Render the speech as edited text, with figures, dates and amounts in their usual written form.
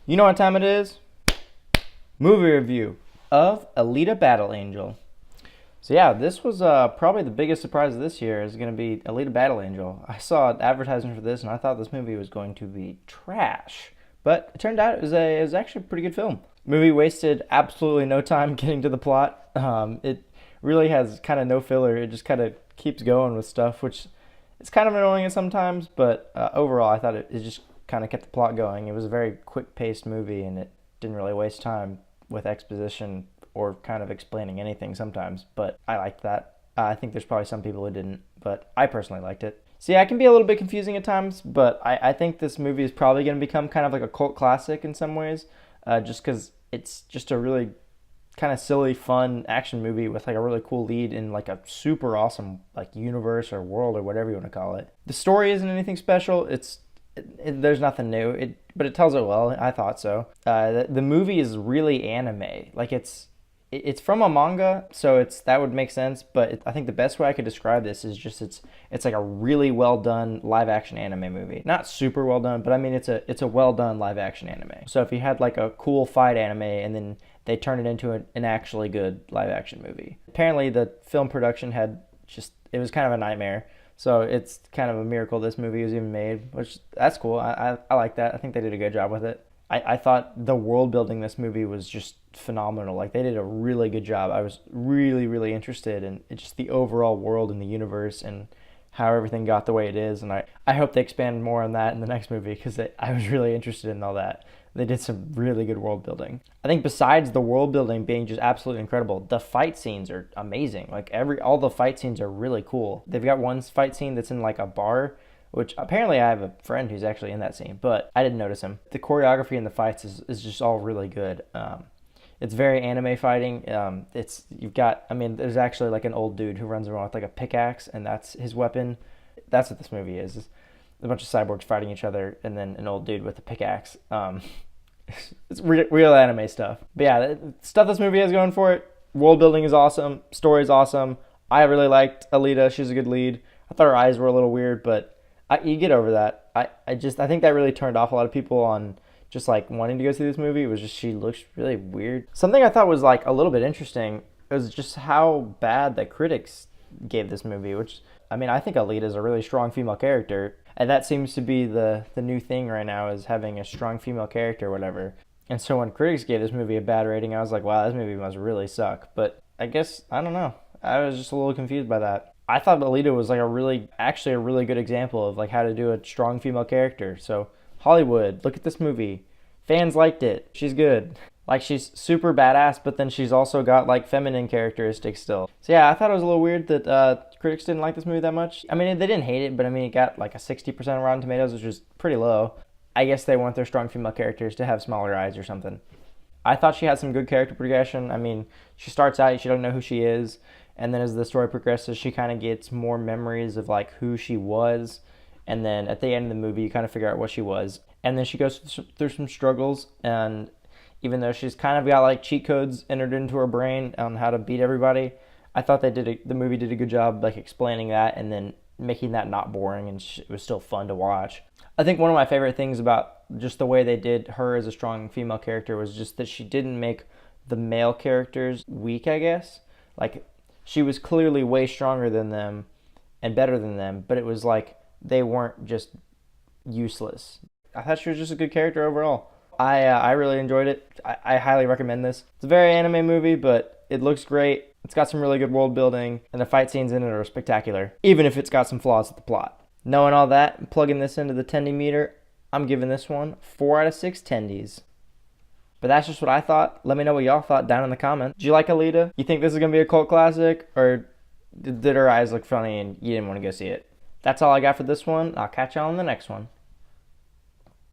You know what time it is? Movie review of Alita Battle Angel. So yeah, this was probably the biggest surprise of this year is going to be Alita Battle Angel. I saw an advertisement for this and I thought this movie was going to be trash. But it turned out it was actually a pretty good film. The movie wasted absolutely no time getting to the plot. It really has kind of no filler. It just kind of keeps going with stuff, which it's kind of annoying at sometimes. But overall, I thought it just kind of kept the plot going. It was a very quick-paced movie and it didn't really waste time with exposition or kind of explaining anything sometimes, but I liked that. I think there's probably some people who didn't, but I personally liked it. So yeah, it can be a little bit confusing at times, but I think this movie is probably going to become kind of like a cult classic in some ways, just because it's just a really kind of silly, fun action movie with like a really cool lead in like a super awesome like universe or world or whatever you want to call it. The story isn't anything special. There's nothing new. But it tells it well. I thought so. The movie is really anime. Like it's from a manga, so that would make sense. But I think the best way I could describe this is just it's like a really well done live action anime movie. Not super well done, but I mean it's a well done live action anime. So if you had like a cool fight anime and then they turn it into an actually good live action movie. Apparently the film production it was kind of a nightmare. So it's kind of a miracle this movie was even made, which that's cool. I like that. I think they did a good job with it. I thought the world building this movie was just phenomenal. Like they did a really good job. I was really, really interested in just the overall world and the universe and how everything got the way it is. And I hope they expand more on that in the next movie because I was really interested in all that. They did some really good world building. I think besides the world building being just absolutely incredible, the fight scenes are amazing. Like all the fight scenes are really cool. They've got one fight scene that's in like a bar, which apparently I have a friend who's actually in that scene, but I didn't notice him. The choreography in the fights is just all really good. It's very anime fighting. There's actually like an old dude who runs around with like a pickaxe and that's his weapon. That's what this movie is a bunch of cyborgs fighting each other and then an old dude with a pickaxe. It's real anime stuff. But yeah, the stuff this movie has going for it. World building is awesome. Story is awesome. I really liked Alita. She's a good lead. I thought her eyes were a little weird, but you get over that. I think that really turned off a lot of people on just like wanting to go see this movie. It was just she looks really weird. Something I thought was like a little bit interesting was just how bad the critics gave this movie, which I think Alita is a really strong female character. And that seems to be the new thing right now is having a strong female character or whatever. And so when critics gave this movie a bad rating, I was like, wow, this movie must really suck. But I guess, I don't know. I was just a little confused by that. I thought Alita was like a really good example of like how to do a strong female character. So Hollywood, look at this movie. Fans liked it. She's good. Like she's super badass, but then she's also got like feminine characteristics still. So yeah, I thought it was a little weird that critics didn't like this movie that much. I mean, they didn't hate it, but it got like a 60% on Rotten Tomatoes, which is pretty low. I guess they want their strong female characters to have smaller eyes or something. I thought she had some good character progression. I mean, she starts out, she doesn't know who she is, and then as the story progresses, she kind of gets more memories of like who she was, and then at the end of the movie, you kind of figure out what she was. And then she goes through some struggles, and even though she's kind of got like cheat codes entered into her brain on how to beat everybody, I thought the movie did a good job like explaining that and then making that not boring and it was still fun to watch. I think one of my favorite things about just the way they did her as a strong female character was just that she didn't make the male characters weak, I guess. Like she was clearly way stronger than them and better than them, but it was like they weren't just useless. I thought she was just a good character overall. I really enjoyed it. I highly recommend this. It's a very anime movie, but it looks great. It's got some really good world building, and the fight scenes in it are spectacular, even if it's got some flaws with the plot. Knowing all that, and plugging this into the Tendy meter, I'm giving this one 4 out of 6 Tendies. But that's just what I thought. Let me know what y'all thought down in the comments. Did you like Alita? You think this is going to be a cult classic, or did her eyes look funny and you didn't want to go see it? That's all I got for this one. I'll catch y'all in the next one.